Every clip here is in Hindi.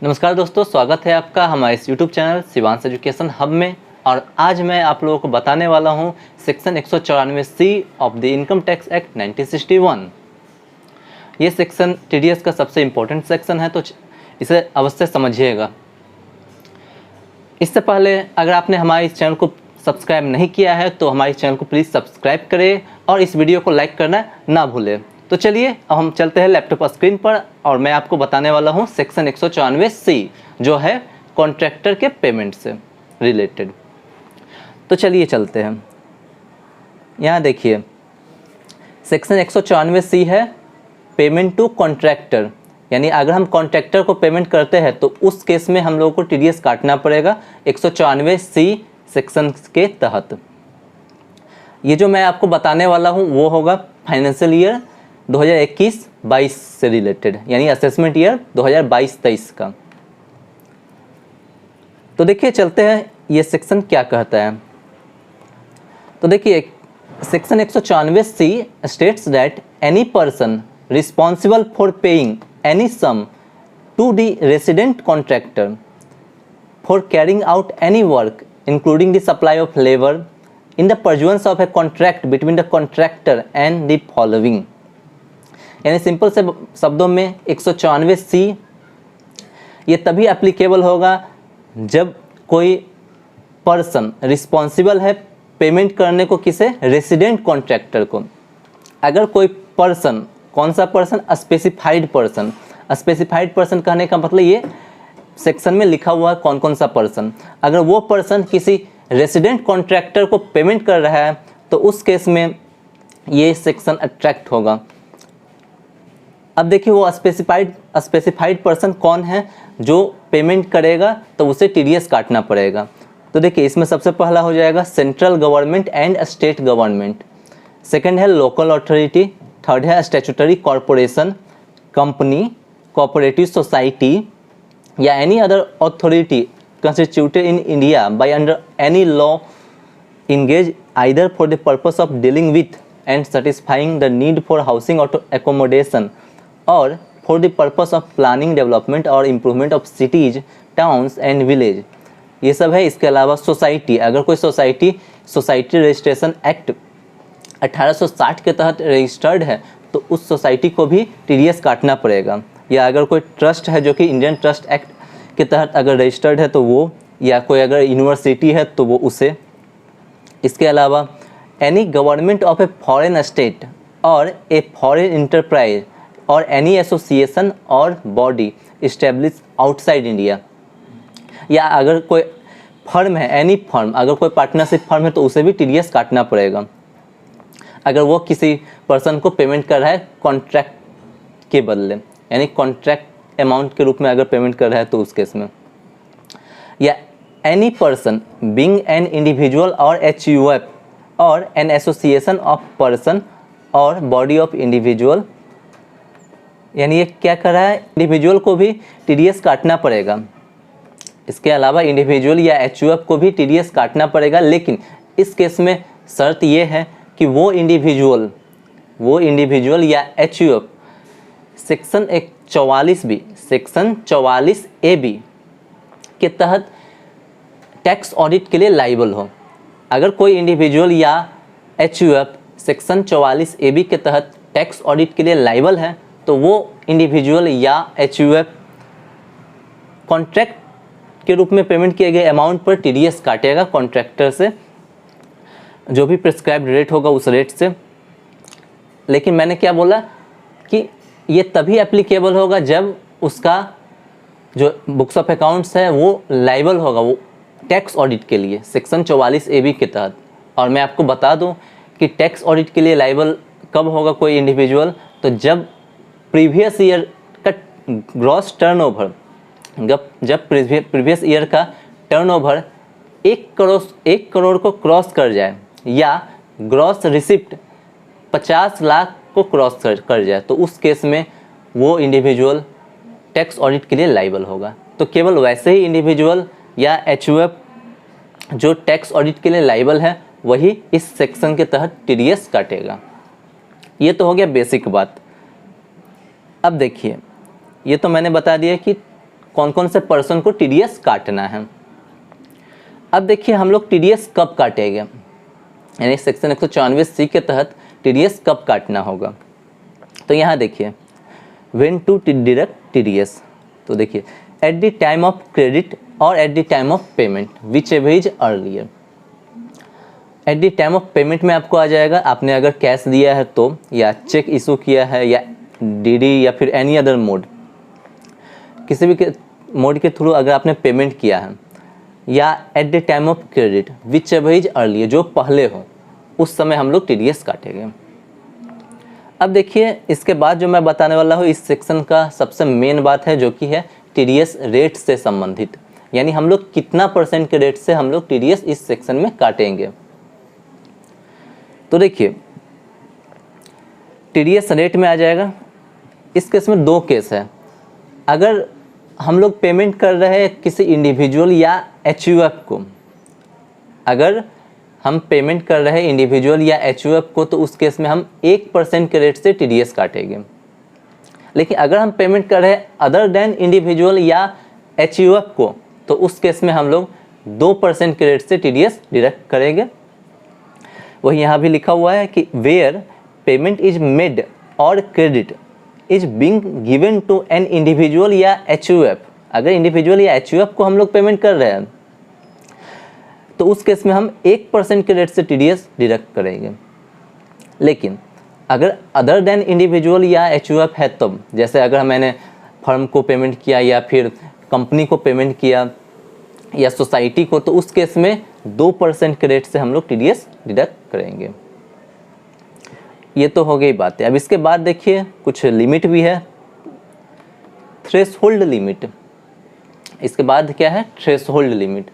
नमस्कार दोस्तों, स्वागत है आपका हमारे इस YouTube channel Shivansh education hub में। और आज मैं आप लोगों को बताने वाला हूं section 194C of the income tax act 1961। ये सेक्शन TDS का सबसे इम्पोर्टेंट सेक्शन है, तो इसे अवश्य समझिएगा। इससे पहले अगर आपने हमारे इस चैनल को सब्सक्राइब नहीं किया है तो हमारे चैनल को प्लीज़ सब्सक्राइब करें और इस वीडियो को लाइक करना ना भूलें। तो चलिए अब हम चलते हैं लैपटॉप स्क्रीन पर और मैं आपको बताने वाला हूं सेक्शन 194C जो है कॉन्ट्रैक्टर के पेमेंट से रिलेटेड। तो चलिए चलते हैं। यहाँ देखिए सेक्शन 194C है पेमेंट टू कॉन्ट्रैक्टर, यानी अगर हम कॉन्ट्रैक्टर को पेमेंट करते हैं तो उस केस में हम लोगों को TDS काटना पड़ेगा 194C सेक्शन के तहत। ये जो मैं आपको बताने वाला हूँ वो होगा फाइनेंशियल ईयर 2021-22 से रिलेटेड, यानी असेसमेंट ईयर 2022-23 का। तो देखिए चलते हैं ये सेक्शन क्या कहता है। तो देखिए section 194C states that any person responsible for paying any sum to the resident contractor for carrying out any work including the supply of labour in the pursuance of a contract between the contractor and the following, यानी सिंपल से शब्दों में 194C ये तभी एप्लीकेबल होगा जब कोई पर्सन रिस्पॉन्सिबल है पेमेंट करने को किसे, रेसिडेंट कॉन्ट्रैक्टर को। अगर कोई पर्सन, कौन सा person, specified person, specified person कहने का मतलब ये सेक्शन में लिखा हुआ है कौन कौन सा पर्सन, अगर वो पर्सन किसी रेसिडेंट कॉन्ट्रैक्टर को पेमेंट कर रहा है तो उस केस में ये सेक्शन अट्रैक्ट होगा। अब देखिए वो स्पेसिफाइड पर्सन कौन है जो पेमेंट करेगा तो उसे TDS काटना पड़ेगा। तो देखिए इसमें सबसे पहला हो जाएगा central government and state government, second है लोकल अथॉरिटी, थर्ड है statutory corporation, company, cooperative society या any other authority constituted in India by under any law engaged either for the purpose of dealing with and satisfying the need for housing or accommodation or for the purpose of planning development or improvement of cities, towns and village। ये सब है। इसके अलावा सोसाइटी, अगर कोई सोसाइटी रजिस्ट्रेशन एक्ट 1860 के तहत रजिस्टर्ड है तो उस सोसाइटी को भी TDS काटना पड़ेगा, या अगर कोई ट्रस्ट है जो कि इंडियन ट्रस्ट एक्ट के तहत अगर रजिस्टर्ड है तो वो, या कोई अगर यूनिवर्सिटी है तो वो उसे। इसके अलावा any government of a foreign state और ए फॉरेन इंटरप्राइज और एनी एसोसिएशन और बॉडी इस्टेब्लिश आउटसाइड इंडिया, या अगर कोई फर्म है, एनी फर्म, अगर कोई पार्टनरशिप फर्म है तो उसे भी TDS काटना पड़ेगा अगर वो किसी पर्सन को पेमेंट कर रहा है कॉन्ट्रैक्ट के बदले, यानी कॉन्ट्रैक्ट अमाउंट के रूप में अगर पेमेंट कर रहा है तो उस केस में। या any person being an individual और HUF और एन एसोसिएशन ऑफ पर्सन और बॉडी ऑफ इंडिविजुअल, यानी ये क्या कर रहा है, इंडिविजुअल को भी TDS काटना पड़ेगा। इसके अलावा इंडिविजुअल या HUF को भी TDS काटना पड़ेगा, लेकिन इस केस में शर्त ये है कि वो इंडिविजुअल या HUF section 44B, section 44AB के तहत टैक्स ऑडिट के लिए लाइबल हो। अगर कोई इंडिविजुअल या HUF सेक्शन 44AB के तहत टैक्स ऑडिट के लिए लाइबल है तो वो इंडिविजुअल या HUF कॉन्ट्रैक्ट के रूप में पेमेंट किए गए अमाउंट पर TDS काटेगा कॉन्ट्रैक्टर से, जो भी प्रिस्क्राइब्ड रेट होगा उस रेट से। लेकिन मैंने क्या बोला कि ये तभी एप्लीकेबल होगा जब उसका जो बुक्स ऑफ अकाउंट्स है वो लाइबल होगा वो टैक्स ऑडिट के लिए सेक्शन 44AB के तहत। और मैं आपको बता दूं कि टैक्स ऑडिट के लिए लाइबल कब होगा कोई इंडिविजुअल, तो जब प्रीवियस ईयर का ग्रॉस टर्नओवर, जब प्रीवियस ईयर का टर्नओवर 1 करोड़ को क्रॉस कर जाए, या ग्रॉस रिसिप्ट 50 लाख को क्रॉस कर जाए, तो उस केस में वो इंडिविजुअल टैक्स ऑडिट के लिए लाइबल होगा। तो केवल वैसे ही इंडिविजुअल या HUF जो टैक्स ऑडिट के लिए लाइबल है वही इस सेक्शन के तहत TDS काटेगा। ये तो हो गया बेसिक बात। अब देखिए, ये तो मैंने बता दिया कि कौन कौन से पर्सन को टीडीएस काटना है। अब देखिए हम लोग टीडीएस कब काटेंगे, यानी सेक्शन 194C के तहत टीडीएस कब काटना होगा। तो यहाँ देखिए व्हेन टू डिडक्ट टीडीएस, तो देखिए at the time of credit और at the time of payment whichever is earlier. At the time of payment में आपको आ जाएगा, आपने अगर कैश दिया है तो, या चेक इशू किया है, या डीडी, या फिर एनी अदर मोड, किसी भी मोड के थ्रू अगर आपने पेमेंट किया है, या eight the time of credit which ever is earlier, जो पहले हो उस समय हम लोग टीडीएस काटेंगे। अब देखिए इसके बाद जो मैं बताने वाला हूँ इस सेक्शन का सबसे मेन बात है, जो कि है टीडीएस रेट से संबंधित, यानी हम लोग कितना % के रेट से हम लोग टीडीएस इस सेक्शन में काटेंगे। तो देखिए टीडीएस रेट में आ जाएगा, इस केस में 2 केस है। अगर हम लोग पेमेंट कर रहे हैं किसी इंडिविजुअल या एचयूएफ को, अगर हम पेमेंट कर रहे हैं इंडिविजुअल या एचयूएफ को, तो उस केस में हम 1% के रेट से टीडीएस काटेंगे। लेकिन अगर हम पेमेंट कर रहे हैं अदर देन इंडिविजुअल या एचयूएफ को, तो उस केस में हम लोग 2% के रेट से टीडीएस डिडक्ट करेंगे। वही यहाँ भी लिखा हुआ है कि वेयर पेमेंट इज मेड और credit is being given to an individual या एचयूएफ, अगर इंडिविजुअल या एचयूएफ को हम लोग पेमेंट कर रहे हैं तो उस केस में हम 1% के रेट से टीडीएस डिडक्ट करेंगे। लेकिन अगर अदर देन इंडिविजुअल या एचयूएफ है तब, जैसे अगर मैंने फर्म को पेमेंट किया या फिर कंपनी को पेमेंट किया या सोसाइटी को, तो उस केस में 2% के रेट से हम लोग टीडीएस डिडक्ट करेंगे। ये तो हो गई बातें। अब इसके बाद देखिए कुछ लिमिट भी है, थ्रेशहोल्ड लिमिट। इसके बाद क्या है, थ्रेशहोल्ड लिमिट,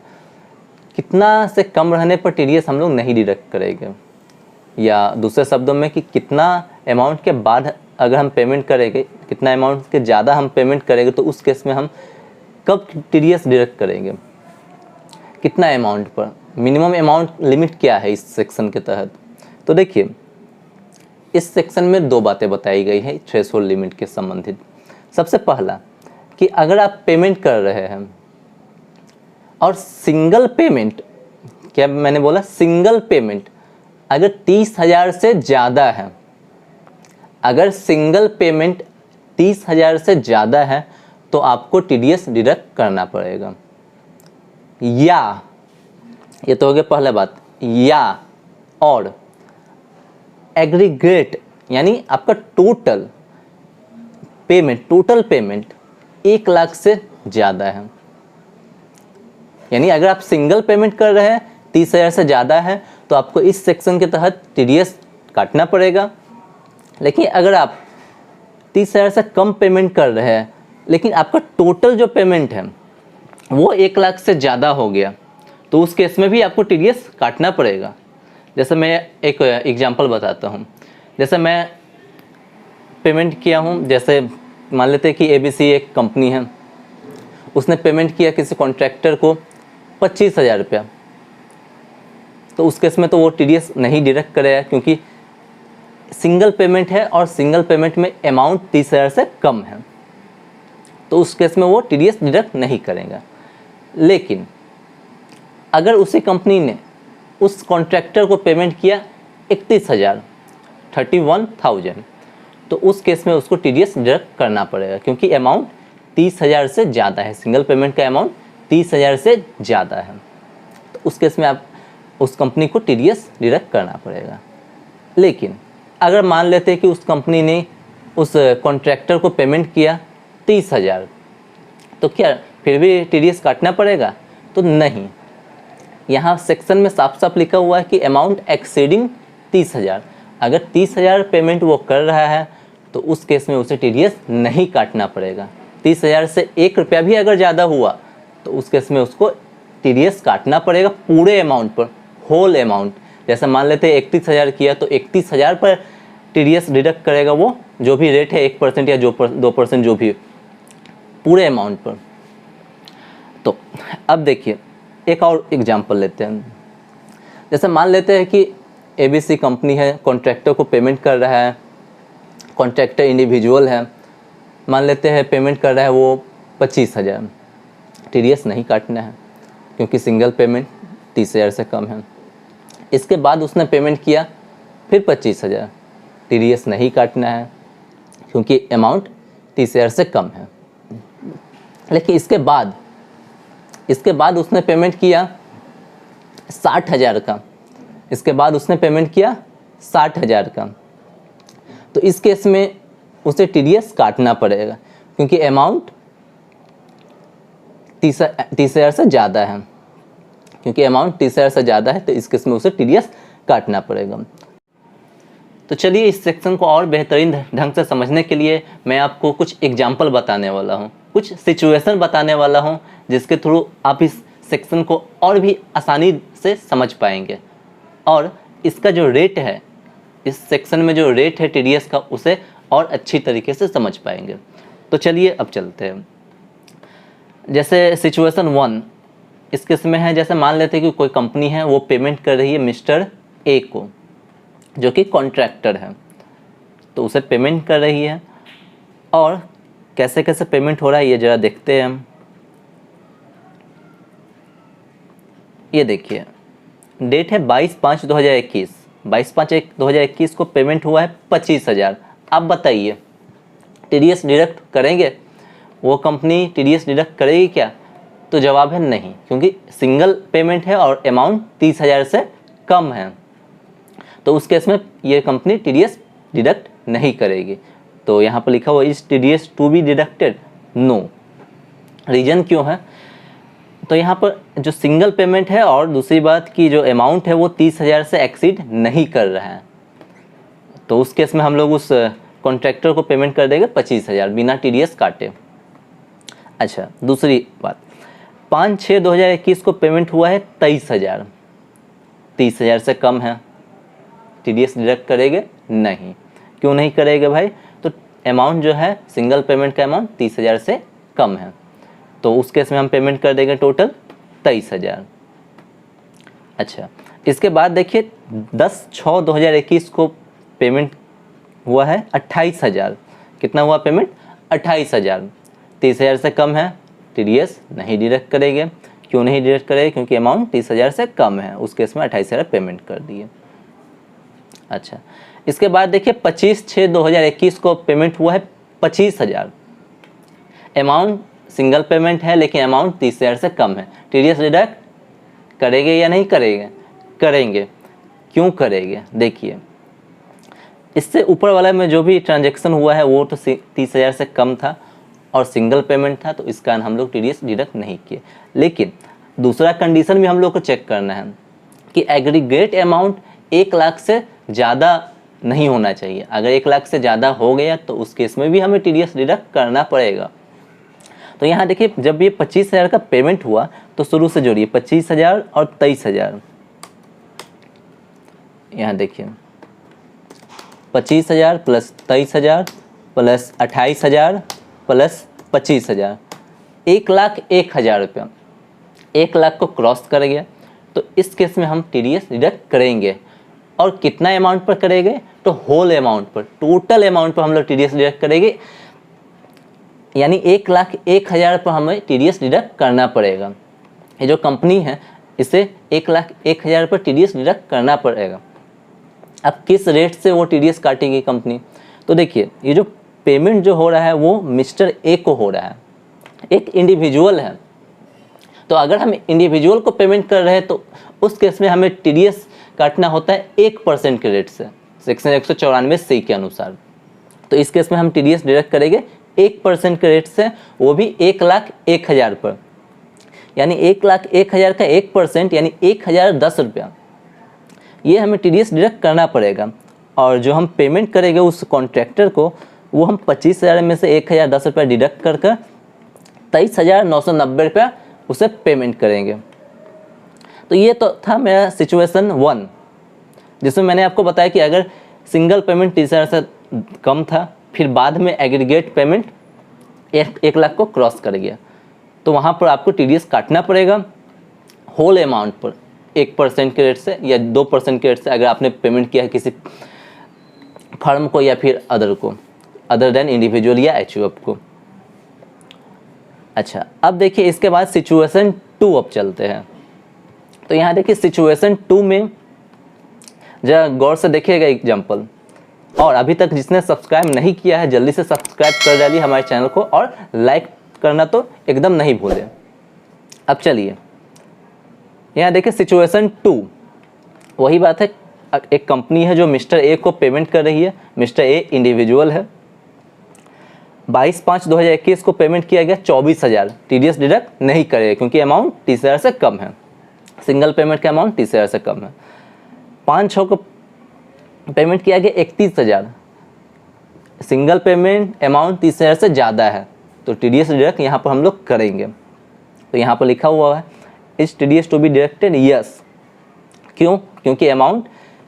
कितना से कम रहने पर टीडीएस हम लोग नहीं डिडक्ट करेंगे, या दूसरे शब्दों में कि कितना अमाउंट के बाद अगर हम पेमेंट करेंगे, कितना अमाउंट के ज़्यादा हम पेमेंट करेंगे तो उस केस में हम कब टीडीएस डिडक्ट करेंगे, कितना अमाउंट पर, मिनिमम अमाउंट लिमिट क्या है इस सेक्शन के तहत। तो देखिए इस सेक्शन में 2 बातें बताई गई हैं थ्रेशहोल्ड लिमिट के संबंधित। सबसे पहला कि अगर आप पेमेंट कर रहे हैं और सिंगल पेमेंट, क्या मैंने बोला, सिंगल पेमेंट अगर 30,000 से ज़्यादा है, अगर सिंगल पेमेंट 30,000 से ज़्यादा है तो आपको टीडीएस डिडक्ट करना पड़ेगा। या ये तो हो गया पहला बात, या और एग्रीगेट, यानी आपका टोटल पेमेंट 1 लाख से ज़्यादा है, यानी अगर आप सिंगल पेमेंट कर रहे हैं 30,000 से ज़्यादा है तो आपको इस सेक्शन के तहत टीडीएस काटना पड़ेगा। लेकिन अगर आप 30,000 से कम पेमेंट कर रहे हैं लेकिन आपका टोटल जो पेमेंट है वो 1 लाख से ज़्यादा हो गया, तो उस केस में भी आपको टीडीएस काटना पड़ेगा। जैसे मैं एक एग्जांपल बताता हूँ, जैसे मैं पेमेंट किया हूँ, जैसे मान लेते हैं कि एबीसी एक कंपनी है, उसने पेमेंट किया किसी कॉन्ट्रैक्टर को 25,000 रुपया, तो उस केस में तो वो टीडीएस नहीं डिडक्ट करेगा क्योंकि सिंगल पेमेंट है और सिंगल पेमेंट में अमाउंट 30,000 से कम है, तो उस केस में वो टीडीएस डिडक्ट नहीं करेगा। लेकिन अगर उसी कंपनी ने उस कॉन्ट्रैक्टर को पेमेंट किया 31,000, तो उस केस में उसको टीडीएस डिडक्ट करना पड़ेगा क्योंकि अमाउंट 30,000 से ज़्यादा है, सिंगल पेमेंट का अमाउंट 30,000 से ज़्यादा है, तो उस केस में आप उस कंपनी को टीडीएस डिडक्ट करना पड़ेगा। लेकिन अगर मान लेते हैं कि उस कंपनी ने उस कॉन्ट्रैक्टर को पेमेंट किया 30,000, तो क्या फिर भी टीडीएस काटना पड़ेगा? तो नहीं, यहाँ सेक्शन में साफ साफ लिखा हुआ है कि अमाउंट एक्सीडिंग 30,000, अगर 30,000 पेमेंट वो कर रहा है तो उस केस में उसे टीडीएस नहीं काटना पड़ेगा। 30,000 से 1 रुपया भी अगर ज़्यादा हुआ तो उस केस में उसको टीडीएस काटना पड़ेगा पूरे अमाउंट पर, होल अमाउंट। जैसे मान लेते हैं 31,000 किया तो 31,000 पर टीडीएस डिडक्ट करेगा, वो जो भी रेट है 1% या 2% जो भी, पूरे अमाउंट पर। तो अब देखिए एक और एग्जांपल लेते हैं। जैसे मान लेते हैं कि एबीसी कंपनी है, कॉन्ट्रैक्टर को पेमेंट कर रहा है, कॉन्ट्रैक्टर इंडिविजुअल है, मान लेते हैं पेमेंट कर रहा है वो 25,000। TDS नहीं काटना है क्योंकि सिंगल पेमेंट 30,000 से कम है। इसके बाद उसने पेमेंट किया फिर 25,000, TDS नहीं काटना है क्योंकि अमाउंट 30,000 से कम है। लेकिन इसके बाद उसने पेमेंट किया 60,000 का, इसके बाद उसने पेमेंट किया 60,000 का, तो इस केस में उसे TDS काटना पड़ेगा क्योंकि अमाउंट 30,000 से ज़्यादा है, क्योंकि अमाउंट 30,000 से ज़्यादा है तो इस केस में उसे TDS काटना पड़ेगा। तो चलिए इस सेक्शन को और बेहतरीन ढंग से समझने के लिए मैं आपको कुछ एग्जाम्पल बताने वाला हूँ, कुछ सिचुएशन बताने वाला हूँ जिसके थ्रू आप इस सेक्शन को और भी आसानी से समझ पाएंगे और इसका जो रेट है, इस सेक्शन में जो रेट है TDS का, उसे और अच्छी तरीके से समझ पाएंगे। तो चलिए अब चलते हैं। जैसे सिचुएशन 1 इस केस में है, जैसे मान लेते हैं कि कोई कंपनी है, वो पेमेंट कर रही है मिस्टर ए को जो कि कॉन्ट्रैक्टर है, तो उसे पेमेंट कर रही है और कैसे कैसे पेमेंट हो रहा है ये ज़रा देखते हैं हम। ये देखिए डेट है 22/5/2021, 22/5/2021 को पेमेंट हुआ है 25,000। अब बताइए TDS डिडक्ट करेंगे वो कंपनी, TDS डिडक्ट करेगी क्या? तो जवाब है नहीं, क्योंकि सिंगल पेमेंट है और अमाउंट 30,000 से कम है, तो उस केस में ये कंपनी TDS डिडक्ट नहीं करेगी। तो यहाँ पर लिखा हुआ is TDS to be deducted, no. Reason क्यों है? तो यहाँ पर जो सिंगल पेमेंट है और दूसरी बात की जो अमाउंट है वो 30,000 से एक्सीड नहीं कर रहा है, तो उस केस में हम लोग उस कॉन्ट्रैक्टर को पेमेंट कर देंगे 25,000 बिना TDS काटे। अच्छा, दूसरी बात 5/6/2021 को पेमेंट हुआ है 23,000, 30,000 से कम है, TDS डिडक्ट करेंगे? नहीं। क्यों नहीं करेंगे भाई? तो अमाउंट जो है सिंगल पेमेंट का अमाउंट 30,000 से कम है, तो उस केस में हम पेमेंट कर देंगे टोटल 23,000। अच्छा, इसके बाद देखिए 10/6/2021 को पेमेंट हुआ है 28,000। कितना हुआ पेमेंट? 28,000। 30,000 से कम है, TDS नहीं डिडक्ट करेंगे। क्यों नहीं डिडक्ट करेंगे? क्योंकि अमाउंट 30,000 से कम है, उस केस में 28,000 पेमेंट कर दिए। अच्छा, इसके बाद देखिए 25/6/2021 को पेमेंट हुआ है 25,000। अमाउंट सिंगल पेमेंट है लेकिन अमाउंट 30,000 से कम है, TDS डिडक्ट करेंगे या नहीं करेंगे? करेंगे। क्यों करेंगे? देखिए इससे ऊपर वाला में जो भी ट्रांजैक्शन हुआ है वो तो 30,000 से कम था और सिंगल पेमेंट था, तो इस कारण हम लोग TDS डिडक्ट नहीं किए। लेकिन दूसरा कंडीशन भी हम लोग को चेक करना है कि एग्रीगेट अमाउंट 1 लाख से ज़्यादा नहीं होना चाहिए। अगर 1 लाख से ज़्यादा हो गया तो उस केस में भी हमें TDS डिडक्ट करना पड़ेगा। तो यहाँ देखिए जब ये 25,000 का पेमेंट हुआ तो शुरू से जोड़िए 25,000 और 23,000। यहाँ देखिए 25,000 प्लस 23,000 प्लस 28,000 प्लस 25,000, 1,01,000 रुपया। 1 लाख को क्रॉस कर गया, तो इस केस में हम TDS डिडक्ट करेंगे। और कितना अमाउंट पर करेंगे? तो होल अमाउंट पर, टोटल अमाउंट पर हम लोग TDS डिडक्ट करेंगे, यानी 1,01,000 पर हमें TDS डिडक्ट करना पड़ेगा। ये जो कंपनी है इसे 1,01,000 पर TDS डिडक्ट करना पड़ेगा। अब किस रेट से वो TDS काटेगी कंपनी? तो देखिए ये जो पेमेंट जो हो रहा है वो मिस्टर ए को हो रहा है, एक इंडिविजुअल है। तो अगर हम इंडिविजुअल को पेमेंट कर रहे हैं तो उस केस में हमें TDS काटना होता है 1% के रेट से, सेक्शन 194C के अनुसार। तो इस केस में हम TDS डिडक्ट करेंगे 1% के रेट से, वो भी 1,01,000 पर, यानी 1,01,000 का 1% यानी 1,010 रुपया, ये हमें TDS डिडक्ट करना पड़ेगा। और जो हम पेमेंट करेंगे उस कॉन्ट्रैक्टर को, वो हम 25,000 में से 1,010 रुपया डिडक्ट कर 23,990 रुपया उसे पेमेंट करेंगे। तो ये तो था मेरा सिचुएशन 1, जिसमें मैंने आपको बताया कि अगर सिंगल पेमेंट 30,000 से कम था, फिर बाद में एग्रीगेट पेमेंट 1 लाख को क्रॉस कर गया, तो वहाँ पर आपको TDS काटना पड़ेगा होल अमाउंट पर 1% के रेट से या 2% के रेट से, अगर आपने पेमेंट किया है किसी फर्म को या फिर अदर को, अदर देन इंडिविजुअल या HUF को। अच्छा, अब देखिए इसके बाद सिचुएशन 2 अब चलते हैं। तो यहाँ देखिए सिचुएशन 2 में जरा गौर से देखिएगा एग्जाम्पल, और अभी तक जिसने सब्सक्राइब नहीं किया है जल्दी से सब्सक्राइब कर डालिए हमारे चैनल को, और लाइक करना तो एकदम नहीं भूलें। अब चलिए यहाँ देखिए सिचुएशन 2, वही बात है, एक कंपनी है जो मिस्टर ए को पेमेंट कर रही है। मिस्टर ए इंडिविजुअल है। 22/5/2021 को पेमेंट किया गया 24,000। टीडीएस डिडक्ट नहीं करेगा क्योंकि अमाउंट 30,000 से कम है। सिंगल पेमेंट का अमाउंट 30,000 से कम है। 5/6 को पेमेंट किया गया 31,000। सिंगल पेमेंट अमाउंट 30,000 से ज़्यादा है, तो टीडीएस डिडक्ट यहाँ पर हम लोग करेंगे। तो यहाँ पर लिखा हुआ है is TDS to be deducted, yes. क्यों? क्योंकि अमाउंट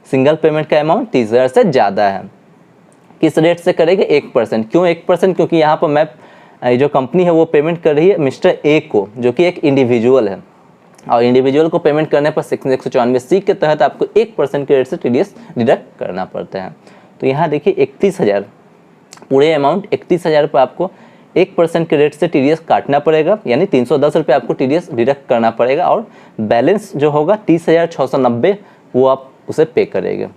सिंगल पेमेंट का अमाउंट 30,000 से ज़्यादा है। किस रेट से करेंगे? 1%। क्यों 1%? क्योंकि यहाँ पर मैं जो कंपनी है वो पेमेंट कर रही है मिस्टर ए को, जो कि एक इंडिविजुअल है, और इंडिविजुअल को पेमेंट करने पर सेक्शन 194C के तहत आपको 1% के रेट से टीडीएस डिडक्ट करना पड़ता है। तो यहाँ देखिए 31,000, पूरे अमाउंट 31,000 पर आपको 1% के रेट से टीडीएस काटना पड़ेगा, यानी 310 रुपये आपको टीडीएस डिडक्ट करना पड़ेगा, और बैलेंस जो होगा 30,690 वो आप उसे पे करेंगे।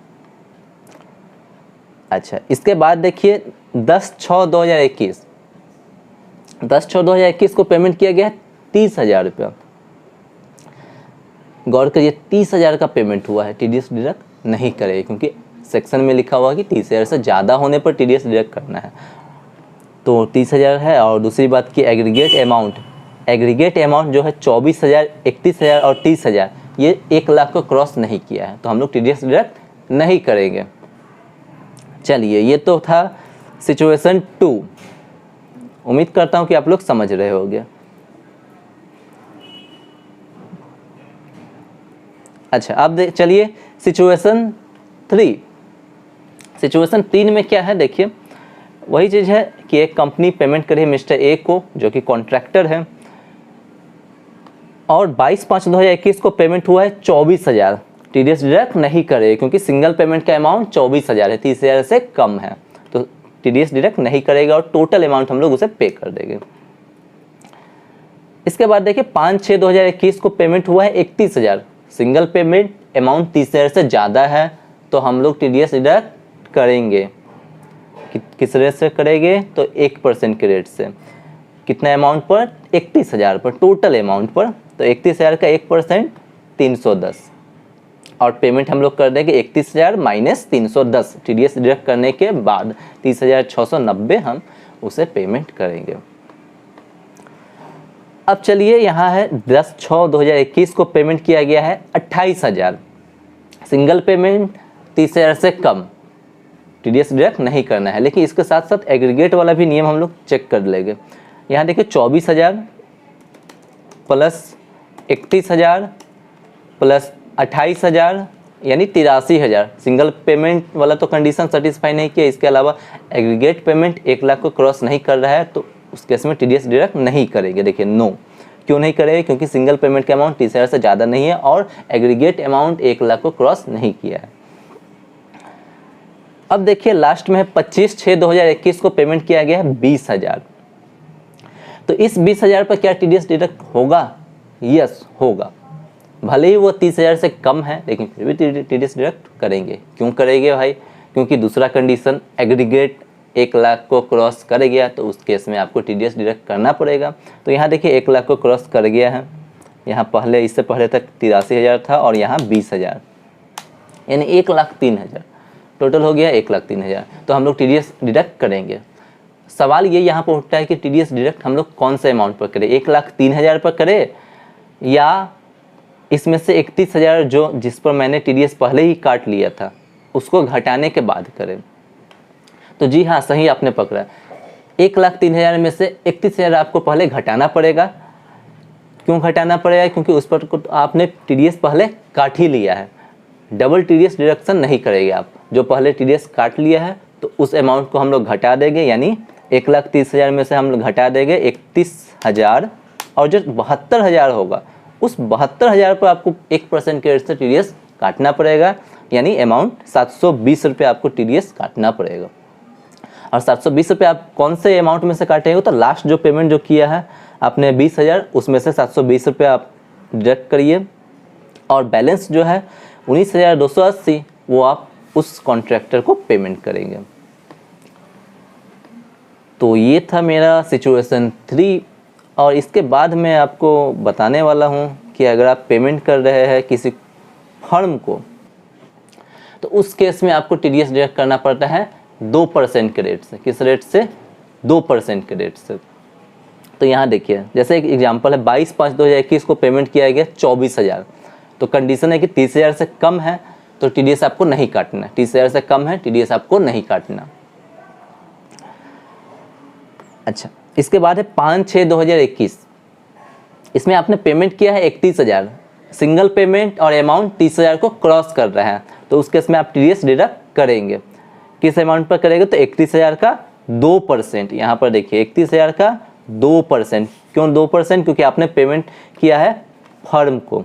अच्छा, इसके बाद देखिए 10/6/2021, 10/6/2021 को पेमेंट किया गया है 30,000 रुपया। गौर करिए 30,000 का पेमेंट हुआ है, टीडीएस डिडक्ट नहीं करेगा क्योंकि सेक्शन में लिखा हुआ है कि 30,000 से ज़्यादा होने पर टीडीएस डिडक्ट करना है। तो 30,000 है, और दूसरी बात की एग्रीगेट अमाउंट जो है 24,000, 31,000 और 30,000, ये 1 लाख को क्रॉस नहीं किया है, तो हम लोग टीडीएस डिडक्ट नहीं करेंगे। चलिए, ये तो था सिचुएशन 2। उम्मीद करता हूँ कि आप लोग समझ रहे होंगे। अच्छा, अब चलिए सिचुएशन 3। सिचुएशन 3 में क्या है? देखिए वही चीज़ है कि एक कंपनी पेमेंट करे मिस्टर ए को, जो कि कॉन्ट्रैक्टर है, और 22/5/2021 को पेमेंट हुआ है 24,000। टीडीएस डिडक्ट नहीं करे क्योंकि सिंगल पेमेंट का अमाउंट 24,000 है, 30,000 से कम है, तो टीडीएस डिडक्ट नहीं करेगा और टोटल अमाउंट हम लोग उसे पे कर देंगे। इसके बाद देखिए 5/6/2021 को पेमेंट हुआ है 31,000। सिंगल पेमेंट अमाउंट 30,000 से ज़्यादा है, तो हम लोग टीडीएस डिडक्ट करेंगे। किस रेट से करेंगे? तो 1% के रेट से। कितना अमाउंट पर? 31,000 पर, टोटल अमाउंट पर। तो 31,000 का 1% 310, और पेमेंट हम लोग कर देंगे 31,000 माइनस 310। टीडीएस डिडक्ट करने के बाद 30,690 हम उसे पेमेंट करेंगे। अब चलिए यहाँ है 10/6/2021 को पेमेंट किया गया है 28,000। सिंगल पेमेंट 30,000 से कम, टीडीएस डिडक्ट नहीं करना है, लेकिन इसके साथ साथ एग्रीगेट वाला भी नियम हम लोग चेक कर लेंगे। यहाँ देखिए 24,000 प्लस 31,000 प्लस 28,000 यानी 83,000। सिंगल पेमेंट वाला तो कंडीशन सेटिस्फाई नहीं किया, इसके अलावा एग्रीगेट पेमेंट 1 लाख को क्रॉस नहीं कर रहा है, तो उस केस में टीडीएस डिडक्ट नहीं करेंगे। देखिए नो, क्यों नहीं करेंगे? क्योंकि सिंगल पेमेंट का अमाउंट 30,000 से ज़्यादा नहीं है और एग्रीगेट अमाउंट 1 लाख को क्रॉस नहीं किया है। अब देखिए लास्ट में है 25/6/2021 को पेमेंट किया गया है 20,000। तो इस 20,000 पर क्या टीडीएस डिडक्ट होगा? यस होगा, भले ही वो 30,000 से कम है, लेकिन फिर भी टीडीएस डिडक्ट करेंगे। क्यों करेंगे भाई? क्योंकि दूसरा कंडीशन एग्रीगेट 1 लाख को क्रॉस कर गया, तो उस केस में आपको टीडीएस डिडक्ट करना पड़ेगा। तो यहाँ देखिए 1 लाख को क्रॉस कर गया है, यहाँ पहले इससे पहले तक 83,000 था और यहाँ 20,000, यानी 1,03,000 टोटल हो गया 1,03,000। तो हम लोग टीडीएस डिडक्ट करेंगे। सवाल ये यहाँ पर उठता है कि टीडीएस डिडक्ट हम लोग कौन से अमाउंट पर करें? 1,03,000 पर करें, या इसमें से 31,000 जो जिस पर मैंने टीडीएस पहले ही काट लिया था उसको घटाने के बाद करें? तो जी हाँ, सही आपने पकड़ा। 1,03,000 में से 31,000 आपको पहले घटाना पड़ेगा। क्यों घटाना पड़ेगा? क्योंकि उस पर आपने टीडीएस पहले काट ही लिया है। डबल टीडीएस डिडक्शन नहीं करेंगे आप। जो पहले टीडीएस काट लिया है तो उस अमाउंट को हम लोग घटा देंगे, यानी 1,30,000 में से हम लोग घटा देंगे 31,000, और जो 72,000 होगा उस 72,000 पर आपको 1% के रेट से टीडीएस काटना पड़ेगा, यानी अमाउंट 720 रुपये आपको टीडीएस काटना पड़ेगा। और 720 रुपये आप कौन से अमाउंट में से काटेंगे? तो लास्ट जो पेमेंट जो किया है आपने 20,000, उसमें से 720 रुपये आप डिडक्ट करिए और बैलेंस जो है 19,280 वो आप उस कॉन्ट्रैक्टर को पेमेंट करेंगे। तो ये था मेरा सिचुएशन 3। और इसके बाद मैं आपको बताने वाला हूँ कि अगर आप पेमेंट कर रहे हैं किसी फर्म को तो उस केस में आपको TDS डिडक्ट करना पड़ता है 2% के रेट से। किस रेट से? 2% के रेट से। तो यहाँ देखिए, जैसे एक एग्जांपल है 22/5/2021 को पेमेंट किया गया 24,000, तो कंडीशन है कि 30,000 से कम है तो TDS आपको नहीं काटना। 30,000 से कम है TDS आपको नहीं काटना। अच्छा, इसके बाद है 5/6/2021। इसमें आपने पेमेंट किया है 31,000, सिंगल पेमेंट और अमाउंट 30,000 को क्रॉस कर रहा है, तो उस केस में आप TDS डिडक्ट करेंगे। किस अमाउंट पर करेंगे? तो 31,000 का 2%। यहाँ पर देखिए 31,000 का 2%। क्यों 2%? क्योंकि आपने पेमेंट किया है फर्म को,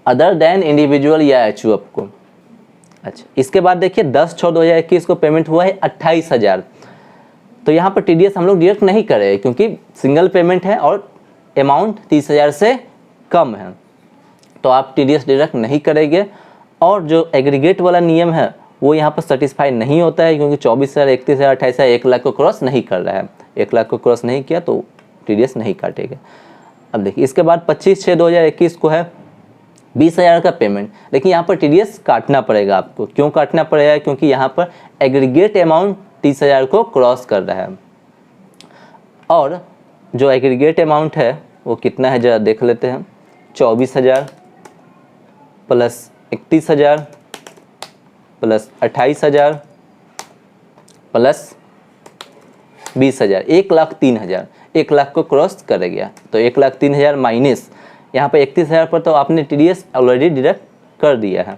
अदर देन इंडिविजुअल या HUF को। अच्छा, इसके बाद देखिए 10/6/2021 को पेमेंट हुआ है 28,000, तो यहाँ पर TDS हम लोग डिडक्ट नहीं करें क्योंकि सिंगल पेमेंट है और अमाउंट 30,000 से कम है, तो आप TDS डिडक्ट नहीं करेंगे। और जो एग्रीगेट वाला नियम है वो यहाँ पर सेटिस्फाई नहीं होता है क्योंकि 24,000, 31,000, 28,000 1 लाख को क्रॉस नहीं कर रहा है। 1 लाख को क्रॉस नहीं किया तो TDS नहीं काटेगा। अब देखिए इसके बाद 25/6/2021 को है 20,000 का पेमेंट, लेकिन यहाँ पर TDS काटना पड़ेगा आपको। क्यों काटना पड़ेगा? क्योंकि यहाँ पर एग्रीगेट अमाउंट 30,000 को क्रॉस कर रहा है। और जो एग्रीगेट अमाउंट है वो कितना है जरा देख लेते हैं। 24,000 प्लस 31,000 प्लस 28,000 प्लस 20,000, 1,03,000। 1 लाख को क्रॉस कर गया तो 1,03,000 माइनस यहाँ पे 31,000 पर तो आपने TDS ऑलरेडी डिडक्ट कर दिया है,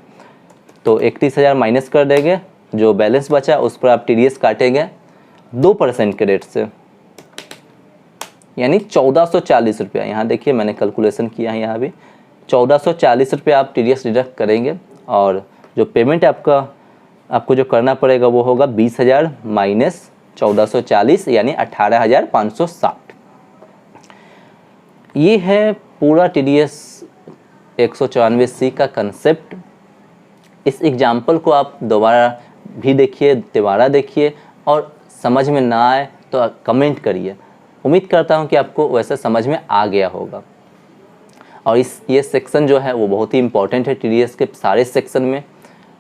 तो 31,000 माइनस कर देंगे, जो बैलेंस बचा उस पर आप TDS काटेंगे 2% के रेट से, यानी 1,440 रुपया। यहाँ देखिए मैंने कैलकुलेशन किया है, यहाँ भी 1,440 रुपया आप TDS डिडक्ट करेंगे। और जो पेमेंट आपको जो करना पड़ेगा वो होगा 20,000 माइनस 1,440 यानी 18,560। ये है पूरा TDS 194C का कंसेप्ट। इस एग्जाम्पल को आप दोबारा भी देखिए, दोबारा देखिए, और समझ में ना आए तो कमेंट करिए। उम्मीद करता हूँ कि आपको वैसे समझ में आ गया होगा। और ये सेक्शन जो है वो बहुत ही इम्पोर्टेंट है TDS के सारे सेक्शन में,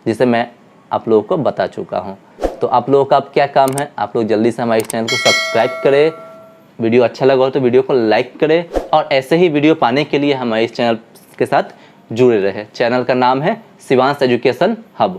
जिसे मैं आप लोगों को बता चुका हूँ। तो आप लोगों का अब क्या काम है, आप लोग जल्दी से हमारे चैनल को सब्सक्राइब करें, वीडियो अच्छा लगा हो तो वीडियो को लाइक करें, और ऐसे ही वीडियो पाने के लिए हमारे इस चैनल के साथ जुड़े रहे। चैनल का नाम है शिवांश एजुकेशन हब।